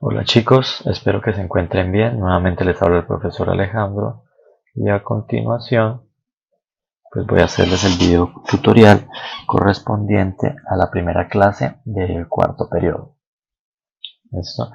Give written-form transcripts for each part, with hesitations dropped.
Hola chicos, espero que se encuentren bien. Nuevamente les habla el profesor Alejandro y a continuación pues voy a hacerles el video tutorial correspondiente a la primera clase del cuarto periodo. ¿Listo?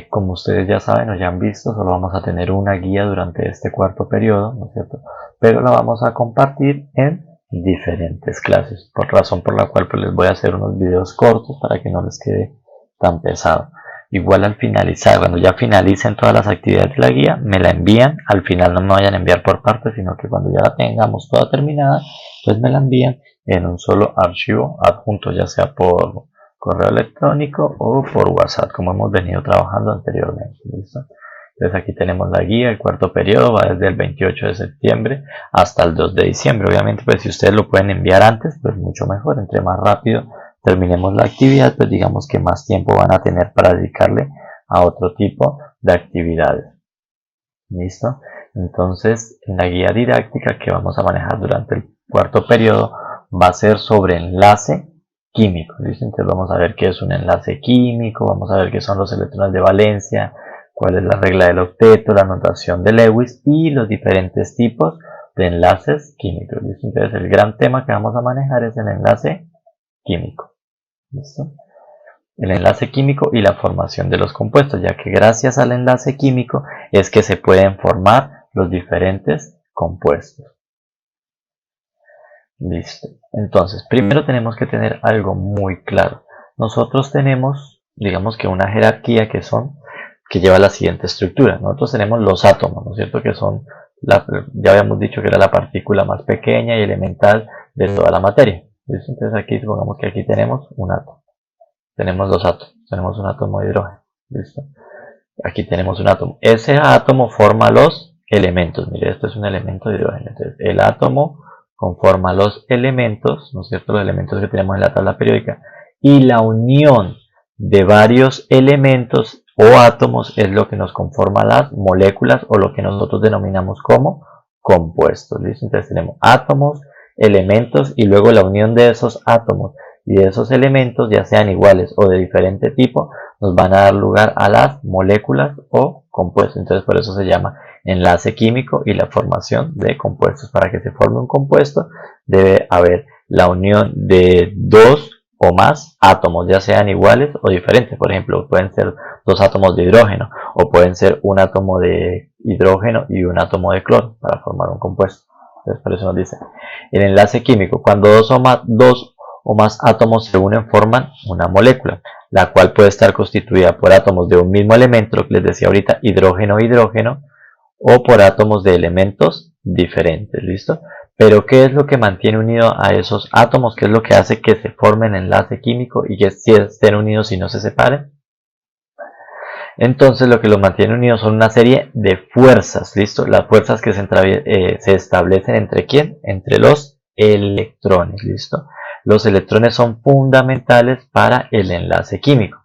Como ustedes ya saben o ya han visto, solo vamos a tener una guía durante este cuarto periodo, ¿no es cierto? Pero la vamos a compartir en diferentes clases, por razón por la cual pues les voy a hacer unos videos cortos para que no les quede tan pesado. Igual al finalizar, cuando ya finalicen todas las actividades de la guía, me la envían. Al final no me vayan a enviar por partes, sino que cuando ya la tengamos toda terminada, pues me la envían en un solo archivo adjunto, ya sea por correo electrónico o por WhatsApp, como hemos venido trabajando anteriormente. ¿Listo? Entonces aquí tenemos la guía. El cuarto periodo va desde el 28 de septiembre hasta el 2 de diciembre. Obviamente, pues si ustedes lo pueden enviar antes, pues mucho mejor. Entre más rápido terminemos la actividad, pues digamos que más tiempo van a tener para dedicarle a otro tipo de actividades. ¿Listo? Entonces, en la guía didáctica que vamos a manejar durante el cuarto periodo va a ser sobre enlace químico. ¿Listo? Entonces vamos a ver qué es un enlace químico, vamos a ver qué son los electrones de valencia, cuál es la regla del octeto, la notación de Lewis y los diferentes tipos de enlaces químicos. ¿Listo? Entonces el gran tema que vamos a manejar es el enlace químico. ¿Listo? El enlace químico y la formación de los compuestos, ya que gracias al enlace químico es que se pueden formar los diferentes compuestos. Listo. Entonces, primero tenemos que tener algo muy claro. Nosotros tenemos, digamos que una jerarquía que lleva la siguiente estructura. Nosotros tenemos los átomos, ¿no es cierto? Que son, ya habíamos dicho que era la partícula más pequeña y elemental de toda la materia. ¿Listo? Entonces aquí, supongamos que aquí tenemos un átomo. Tenemos dos átomos. Tenemos un átomo de hidrógeno. ¿Listo? Aquí tenemos un átomo. Ese átomo forma los elementos. Mire, esto es un elemento de hidrógeno. Entonces, el átomo conforma los elementos, ¿no es cierto? Los elementos que tenemos en la tabla periódica. Y la unión de varios elementos o átomos es lo que nos conforma las moléculas o lo que nosotros denominamos como compuestos. ¿Listo? Entonces tenemos átomos, elementos y luego la unión de esos átomos y de esos elementos, ya sean iguales o de diferente tipo, nos van a dar lugar a las moléculas o compuestos. Entonces por eso se llama enlace químico y la formación de compuestos. Para que se forme un compuesto debe haber la unión de dos o más átomos, ya sean iguales o diferentes. Por ejemplo, pueden ser dos átomos de hidrógeno o pueden ser un átomo de hidrógeno y un átomo de cloro para formar un compuesto. Entonces por eso nos dice el enlace químico: cuando dos o más átomos se unen forman una molécula, la cual puede estar constituida por átomos de un mismo elemento, lo que les decía ahorita, hidrógeno, o por átomos de elementos diferentes. ¿Listo? Pero ¿qué es lo que mantiene unido a esos átomos? ¿Qué es lo que hace que se formen enlace químico y que estén unidos y no se separen? Entonces lo que los mantiene unidos son una serie de fuerzas. ¿Listo? Las fuerzas que se establecen entre ¿quién? Entre los electrones. ¿Listo? Los electrones son fundamentales para el enlace químico.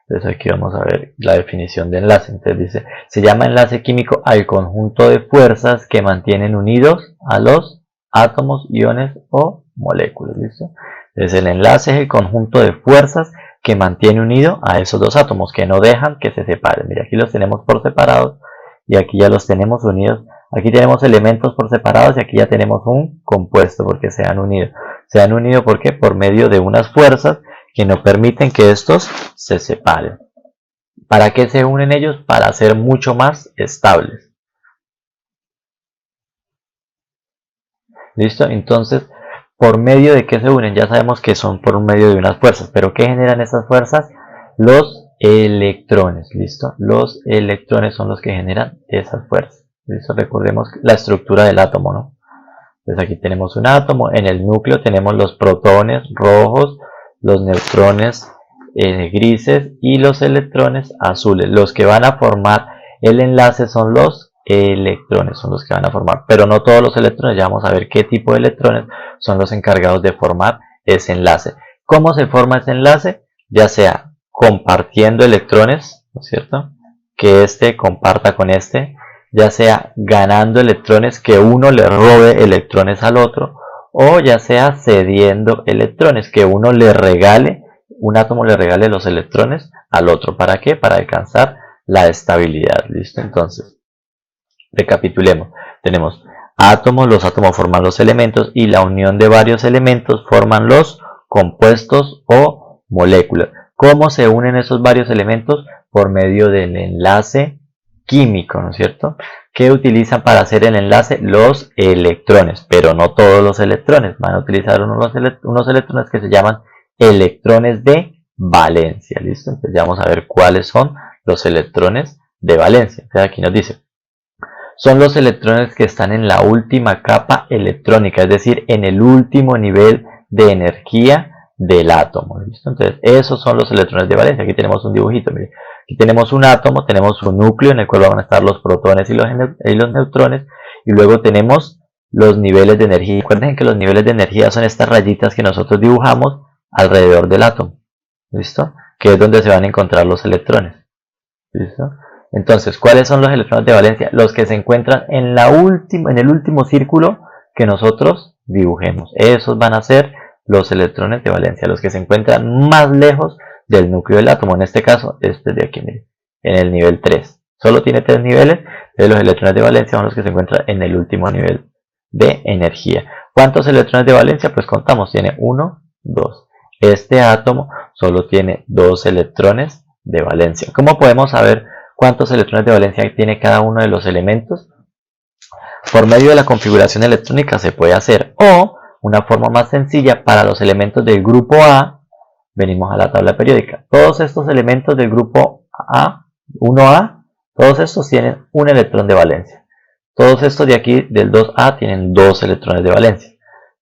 Entonces aquí vamos a ver la definición de enlace. Entonces dice, se llama enlace químico al conjunto de fuerzas que mantienen unidos a los átomos, iones o moléculas. ¿Listo? Entonces el enlace es el conjunto de fuerzas que mantiene unido a esos dos átomos, que no dejan que se separen. Mira, aquí los tenemos por separados y aquí ya los tenemos unidos. Aquí tenemos elementos por separados y aquí ya tenemos un compuesto porque se han unido. Se han unido ¿por qué? Por medio de unas fuerzas que no permiten que estos se separen. ¿Para qué se unen ellos? Para ser mucho más estables. ¿Listo? Entonces, ¿por medio de qué se unen? Ya sabemos que son por medio de unas fuerzas. ¿Pero qué generan estas fuerzas? Los electrones. ¿Listo? Los electrones son los que generan esas fuerzas. ¿Listo? Recordemos la estructura del átomo, ¿no? Entonces aquí tenemos un átomo. En el núcleo tenemos los protones rojos, los neutrones grises y los electrones azules. Los que van a formar el enlace son los electrones, son los que van a formar, pero no todos los electrones. Ya vamos a ver qué tipo de electrones son los encargados de formar ese enlace. ¿Cómo se forma ese enlace? Ya sea compartiendo electrones, ¿no es cierto? Que este comparta con este, ya sea ganando electrones, que uno le robe electrones al otro, o ya sea cediendo electrones, que uno le regale un átomo le regale los electrones al otro. ¿Para qué? Para alcanzar la estabilidad. ¿Listo? Entonces, recapitulemos. Tenemos átomos, los átomos forman los elementos y la unión de varios elementos forman los compuestos o moléculas. ¿Cómo se unen esos varios elementos? Por medio del enlace químico, ¿no es cierto? ¿Qué utilizan para hacer el enlace? Los electrones, pero no todos los electrones. Van a utilizar unos electrones que se llaman electrones de valencia. ¿Listo? Entonces ya vamos a ver cuáles son los electrones de valencia. Entonces aquí nos dice, son los electrones que están en la última capa electrónica, es decir, en el último nivel de energía del átomo. ¿Listo? Entonces esos son los electrones de valencia. Aquí tenemos un dibujito, mire. Aquí tenemos un átomo, tenemos un núcleo en el cual van a estar los protones y los neutrones, y luego tenemos los niveles de energía. Recuerden que los niveles de energía son estas rayitas que nosotros dibujamos alrededor del átomo. ¿Listo? Que es donde se van a encontrar los electrones. ¿Listo? Entonces, ¿cuáles son los electrones de valencia? Los que se encuentran en el último círculo que nosotros dibujemos. Esos van a ser los electrones de valencia, los que se encuentran más lejos del núcleo del átomo. En este caso, este de aquí, miren, en el nivel 3. Solo tiene 3 niveles, de los electrones de valencia son los que se encuentran en el último nivel de energía. ¿Cuántos electrones de valencia? Pues contamos, tiene 1, 2. Este átomo solo tiene 2 electrones de valencia. ¿Cómo podemos saber cuántos electrones de valencia tiene cada uno de los elementos? Por medio de la configuración electrónica se puede hacer, o una forma más sencilla, para los elementos del grupo A, venimos a la tabla periódica. Todos estos elementos del grupo A, 1A, todos estos tienen un electrón de valencia. Todos estos de aquí del 2A tienen 2 electrones de valencia.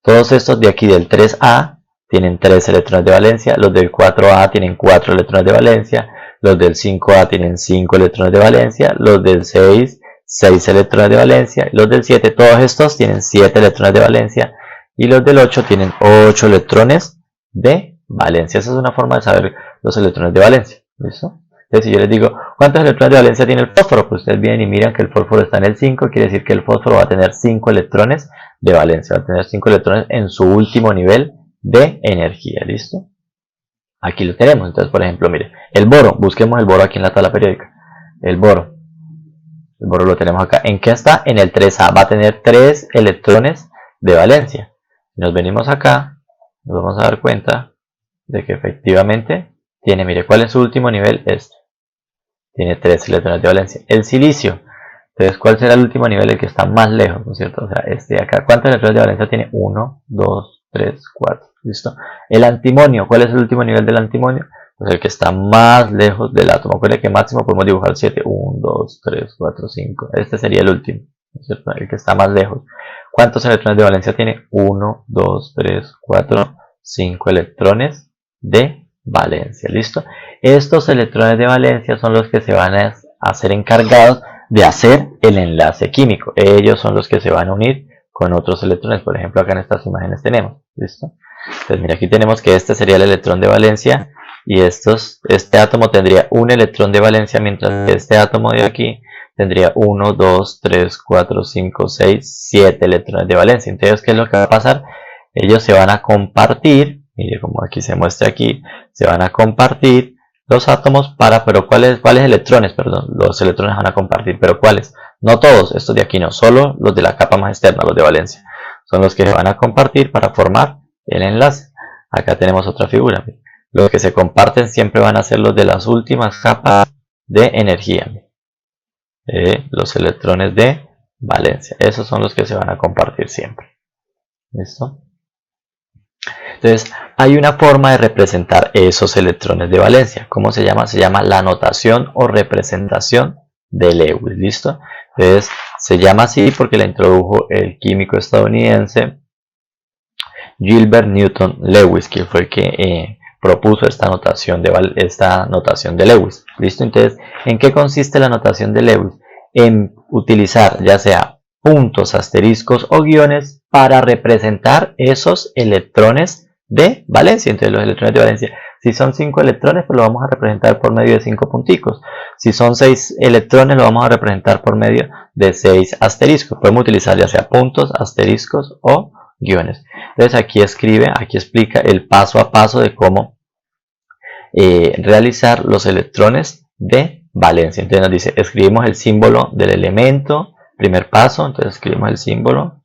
Todos estos de aquí del 3A tienen 3 electrones de valencia. Los del 4A tienen 4 electrones de valencia. Los del 5A tienen 5 electrones de valencia. Los del 6, 6 electrones de valencia. Los del 7, todos estos tienen 7 electrones de valencia. Y los del 8 tienen 8 electrones de valencia. Esa es una forma de saber los electrones de valencia. ¿Listo? Entonces, si yo les digo, ¿cuántos electrones de valencia tiene el fósforo? Pues ustedes vienen y miran que el fósforo está en el 5, quiere decir que el fósforo va a tener 5 electrones de valencia. Va a tener 5 electrones en su último nivel de energía. ¿Listo? Aquí lo tenemos. Entonces, por ejemplo, mire, el boro. Busquemos el boro aquí en la tabla periódica. El boro lo tenemos acá. ¿En qué está? En el 3A. Va a tener 3 electrones de valencia. Nos venimos acá, nos vamos a dar cuenta de que efectivamente tiene, mire, ¿cuál es su último nivel? Este. Tiene 3 electrones de valencia. El silicio, entonces, ¿cuál será el último nivel? El que está más lejos, ¿no es cierto? O sea, este de acá. ¿Cuántos electrones de valencia tiene? 1, 2, 3, 4. ¿Listo? El antimonio, ¿cuál es el último nivel del antimonio? Pues el que está más lejos del átomo. Recuerden que máximo podemos dibujar 7. 1, 2, 3, 4, 5. Este sería el último, ¿no es cierto? El que está más lejos. ¿Cuántos electrones de valencia tiene? 1, 2, 3, 4, 5 electrones de valencia. ¿Listo? Estos electrones de valencia son los que se van a ser encargados de hacer el enlace químico. Ellos son los que se van a unir con otros electrones. Por ejemplo, acá en estas imágenes tenemos. ¿Listo? Entonces, mira, aquí tenemos que este sería el electrón de valencia y este átomo tendría un electrón de valencia, mientras que este átomo de aquí tendría 1, 2, 3, 4, 5, 6, 7 electrones de valencia. Entonces, ¿qué es lo que va a pasar? Ellos se van a compartir, mire como aquí se muestra aquí, se van a compartir los átomos pero ¿cuáles electrones? Perdón, los electrones van a compartir, pero ¿cuáles? No todos, estos de aquí no, solo los de la capa más externa, los de valencia. Son los que se van a compartir para formar el enlace. Acá tenemos otra figura. Los que se comparten siempre van a ser los de las últimas capas de energía. Los electrones de valencia. Esos son los que se van a compartir siempre. ¿Listo? Entonces, hay una forma de representar esos electrones de valencia. ¿Cómo se llama? Se llama la notación o representación de Lewis. ¿Listo? Entonces, se llama así porque la introdujo el químico estadounidense Gilbert Newton Lewis, que fue el que propuso esta notación de Lewis. ¿Listo? Entonces, ¿en qué consiste la notación de Lewis? En utilizar ya sea puntos, asteriscos o guiones para representar esos electrones de valencia. Entonces, los electrones de valencia, si son 5 electrones, pues lo vamos a representar por medio de 5 punticos. Si son 6 electrones, lo vamos a representar por medio de 6 asteriscos. Podemos utilizar ya sea puntos, asteriscos o guiones. Entonces aquí explica el paso a paso de cómo realizar los electrones de valencia. Entonces nos dice, escribimos el símbolo del elemento, primer paso, entonces escribimos el símbolo.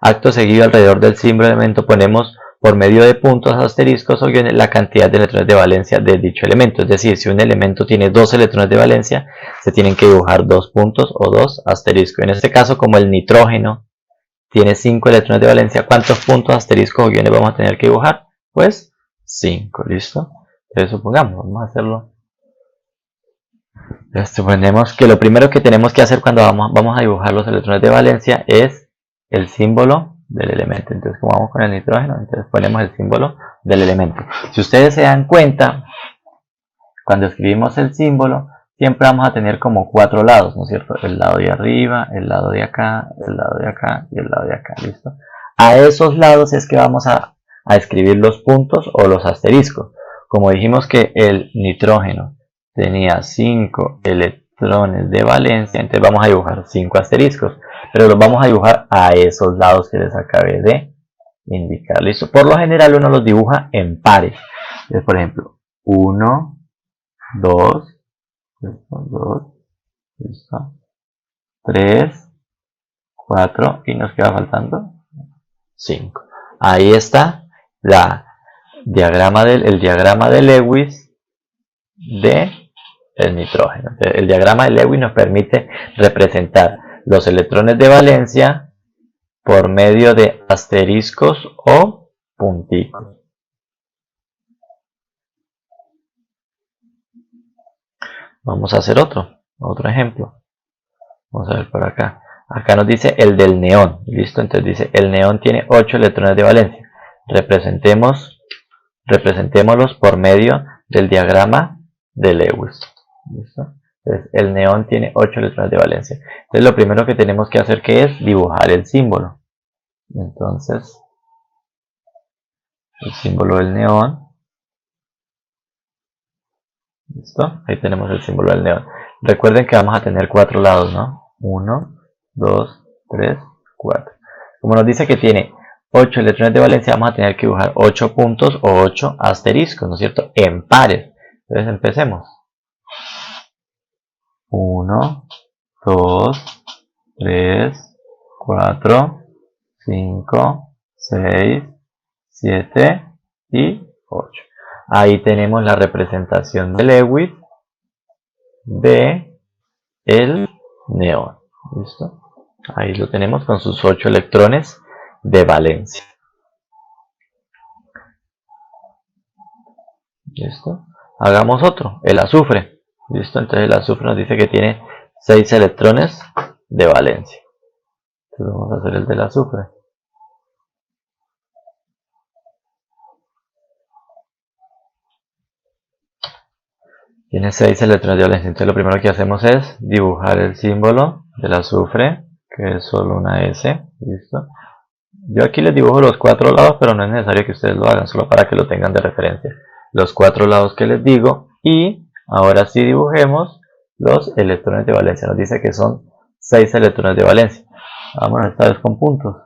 Acto seguido, alrededor del símbolo del elemento ponemos por medio de puntos, asteriscos o guiones la cantidad de electrones de valencia de dicho elemento. Es decir, si un elemento tiene 2 electrones de valencia, se tienen que dibujar 2 puntos o 2 asteriscos. En este caso, como el nitrógeno tiene 5 electrones de valencia, ¿cuántos puntos, asteriscos o guiones vamos a tener que dibujar? Pues 5, ¿listo? Entonces supongamos, vamos a hacerlo. Suponemos que lo primero que tenemos que hacer cuando vamos a dibujar los electrones de valencia es el símbolo del elemento. Entonces, como vamos con el nitrógeno, entonces ponemos el símbolo del elemento. Si ustedes se dan cuenta, cuando escribimos el símbolo, siempre vamos a tener como 4 lados, ¿no es cierto? El lado de arriba, el lado de acá, el lado de acá y el lado de acá, ¿listo? A esos lados es que vamos a escribir los puntos o los asteriscos. Como dijimos que el nitrógeno tenía 5 electrones de valencia, entonces vamos a dibujar 5 asteriscos, pero los vamos a dibujar a esos lados que les acabé de indicar, ¿listo? Por lo general uno los dibuja en pares. Entonces, por ejemplo, 1, 2, 3, 4 y nos queda faltando 5. Ahí está el diagrama de Lewis del nitrógeno. El diagrama de Lewis nos permite representar los electrones de valencia por medio de asteriscos o punticos. Vamos a hacer otro ejemplo. Vamos a ver por acá. Acá nos dice el del neón. ¿Listo? Entonces dice, el neón tiene 8 electrones de valencia. Representémoslos por medio del diagrama de Lewis. ¿Listo? Entonces, el neón tiene 8 electrones de valencia. Entonces, lo primero que tenemos que hacer que es dibujar el símbolo. Entonces, el símbolo del neón. ¿Listo? Ahí tenemos el símbolo del neón. Recuerden que vamos a tener 4 lados, ¿no? 1, 2, 3, 4. Como nos dice que tiene 8 electrones de valencia, vamos a tener que dibujar 8 puntos o 8 asteriscos, ¿no es cierto? En pares. Entonces empecemos. 1, 2, 3, 4, 5, 6, 7 y 8. Ahí tenemos la representación de Lewis de el neón. ¿Listo? Ahí lo tenemos con sus 8 electrones de valencia. ¿Listo? Hagamos otro, el azufre. ¿Listo? Entonces el azufre nos dice que tiene 6 electrones de valencia. Entonces vamos a hacer el del azufre. Tiene 6 electrones de valencia. Entonces lo primero que hacemos es dibujar el símbolo del azufre, que es solo una S. ¿Listo? Yo aquí les dibujo los 4 lados, pero no es necesario que ustedes lo hagan, solo para que lo tengan de referencia. Los 4 lados que les digo, y ahora sí dibujemos los electrones de valencia. Nos dice que son 6 electrones de valencia. Vámonos esta vez con puntos.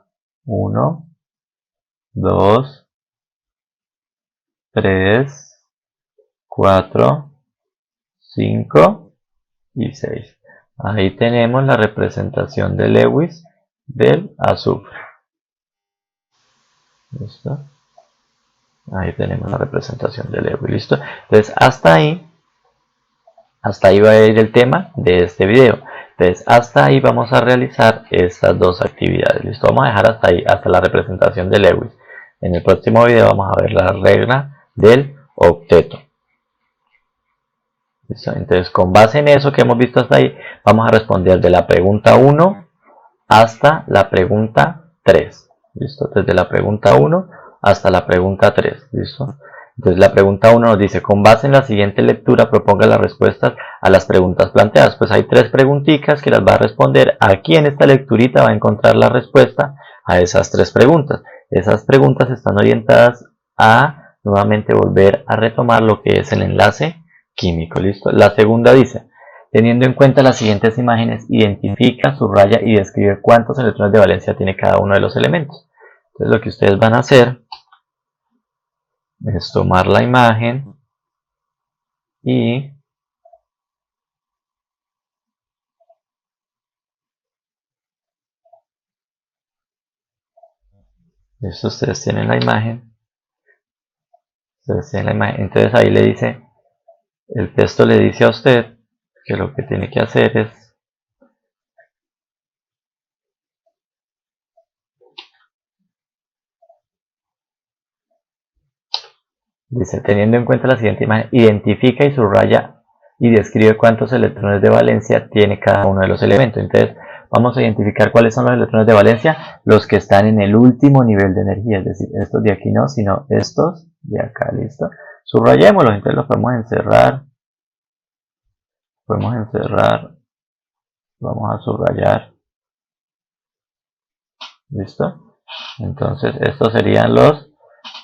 1, 2, 3, 4, 5 y 6. Ahí tenemos la representación de Lewis del azufre. ¿Listo? Ahí tenemos la representación de Lewis. ¿Listo? Entonces hasta ahí va a ir el tema de este video. Entonces hasta ahí vamos a realizar estas dos actividades. ¿Listo? Vamos a dejar hasta ahí, hasta la representación de Lewis. En el próximo video vamos a ver la regla del octeto. ¿Listo? Entonces con base en eso que hemos visto hasta ahí, vamos a responder de la pregunta 1 hasta la pregunta 3. ¿Listo? Desde la pregunta 1 hasta la pregunta 3. ¿Listo? Entonces la pregunta 1 nos dice, con base en la siguiente lectura proponga las respuestas a las preguntas planteadas. Pues hay 3 preguntitas que las va a responder. Aquí en esta lecturita va a encontrar la respuesta a esas 3 preguntas. Esas preguntas están orientadas a nuevamente volver a retomar lo que es el enlace químico. ¿Listo? La segunda dice, teniendo en cuenta las siguientes imágenes, identifica, subraya y describe cuántos electrones de valencia tiene cada uno de los elementos. Entonces lo que ustedes van a hacer es tomar la imagen y esto ustedes tienen la imagen. Entonces ahí le dice, el texto le dice a usted que lo que tiene que hacer es dice, teniendo en cuenta la siguiente imagen, identifica y subraya y describe cuántos electrones de valencia tiene cada uno de los elementos. Entonces vamos a identificar cuáles son los electrones de valencia, los que están en el último nivel de energía, es decir, estos de aquí no, sino estos de acá, listo. Subrayémoslos, entonces los podemos encerrar, vamos a subrayar, listo. Entonces estos serían los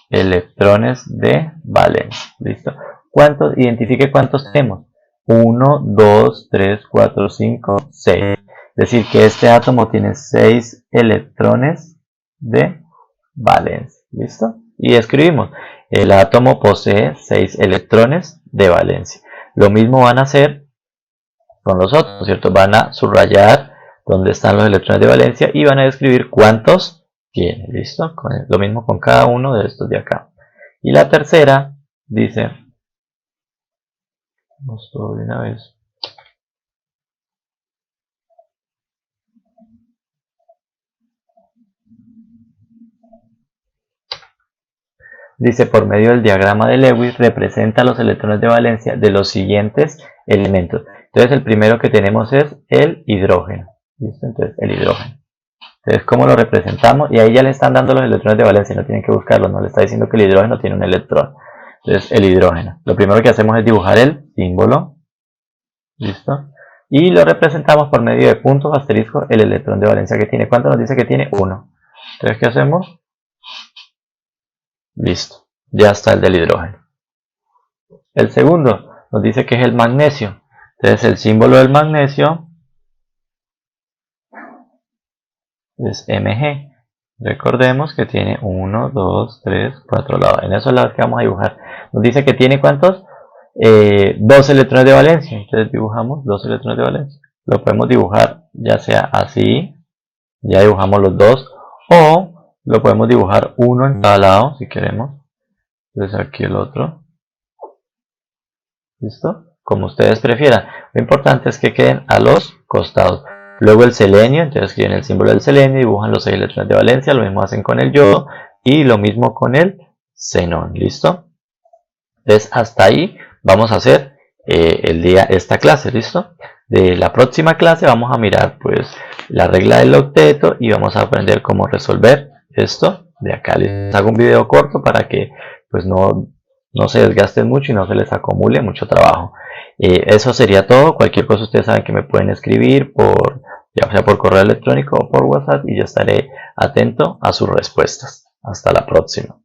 electrones de valencia, listo. ¿Cuántos? Identifique cuántos tenemos. 1, 2, 3, 4, 5, 6. Es decir, que este átomo tiene 6 electrones de valencia, listo. Y escribimos, el átomo posee 6 electrones de valencia. Lo mismo van a hacer con los otros, ¿cierto? Van a subrayar dónde están los electrones de valencia y van a describir cuántos tiene, ¿listo? Lo mismo con cada uno de estos de acá. Y la tercera dice, vamos todo de una vez. Dice, por medio del diagrama de Lewis, representa los electrones de valencia de los siguientes elementos. Entonces el primero que tenemos es el hidrógeno, ¿listo? Entonces el hidrógeno. Entonces, ¿cómo lo representamos? Y ahí ya le están dando los electrones de valencia, no tienen que buscarlos, no le está diciendo que el hidrógeno tiene un electrón. Entonces, el hidrógeno. Lo primero que hacemos es dibujar el símbolo. ¿Listo? Y lo representamos por medio de puntos asterisco el electrón de valencia que tiene. ¿Cuánto nos dice que tiene? 1. Entonces, ¿qué hacemos? Listo. Ya está el del hidrógeno. El segundo nos dice que es el magnesio. Entonces, el símbolo del magnesio es Mg. Recordemos que tiene 1, 2, 3, 4 lados. En esos lados que vamos a dibujar. Nos dice que tiene ¿cuántos? 2 electrones de valencia. Entonces dibujamos 2 electrones de valencia. Lo podemos dibujar ya sea así. Ya dibujamos los dos. O lo podemos dibujar uno en cada lado si queremos. Entonces aquí el otro. ¿Listo? Como ustedes prefieran. Lo importante es que queden a los costados. Luego el selenio, entonces escriben el símbolo del selenio, dibujan los 6 electrones de valencia, lo mismo hacen con el yodo y lo mismo con el xenón, ¿listo? Entonces hasta ahí vamos a hacer esta clase, ¿listo? De la próxima clase vamos a mirar pues la regla del octeto y vamos a aprender cómo resolver esto de acá. Les hago un video corto para que pues no se desgasten mucho y no se les acumule mucho trabajo. Eso sería todo. Cualquier cosa ustedes saben que me pueden escribir ya sea por correo electrónico o por WhatsApp y yo estaré atento a sus respuestas. Hasta la próxima.